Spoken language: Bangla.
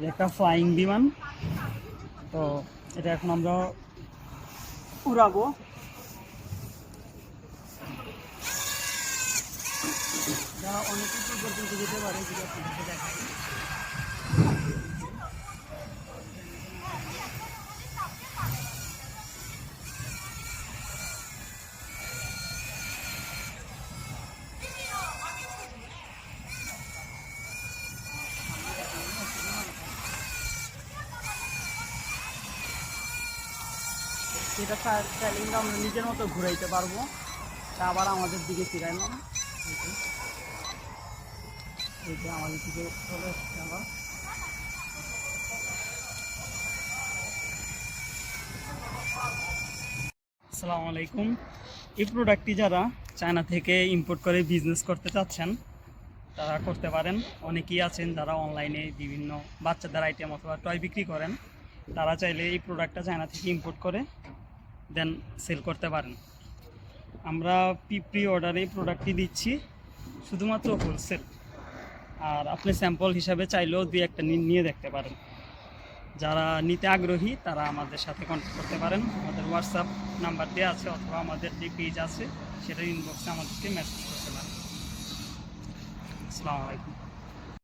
একটা ফ্লাইং বিমান। তো এটা এখন আমরা উড়াবো। যা অনেক কিছু পর্যন্ত যেতে পারে, যদি আপনাদেরকে দেখাই। এটা চাইলে কিন্তু আমরা নিজের মতো ঘুরাইতে পারবো। তা আবার আমাদের দিকে ফিরাইলাম, এই যে আমাদের দিকে চলে এসছে আবার। আসসালামু আলাইকুম। এই প্রোডাক্টটি যারা চায়না থেকে ইম্পোর্ট করে বিজনেস করতে চাচ্ছেন তারা করতে পারেন। অনেকেই আছেন যারা অনলাইনে বিভিন্ন বাচ্চাদের আইটেম অথবা টয় বিক্রি করেন, তারা চাইলে এই প্রোডাক্টটা চায়না থেকে ইম্পোর্ট করে দেন সেল করতে পারেন। আমরা প্রি অর্ডারে এই প্রোডাক্টটি দিচ্ছি, শুধুমাত্র হোলসেল। আর আপনি স্যাম্পল হিসাবে চাইলেও দুই একটা নিয়ে দেখতে পারেন। যারা নিতে আগ্রহী তারা আমাদের সাথে কন্ট্যাক্ট করতে পারেন। আমাদের হোয়াটসঅ্যাপ নাম্বার দেওয়া আছে, অথবা আমাদের যে পেজ আছে সেটার ইনবক্সে আমাদেরকে মেসেজ করতে পারেন। আসসালামু আলাইকুম।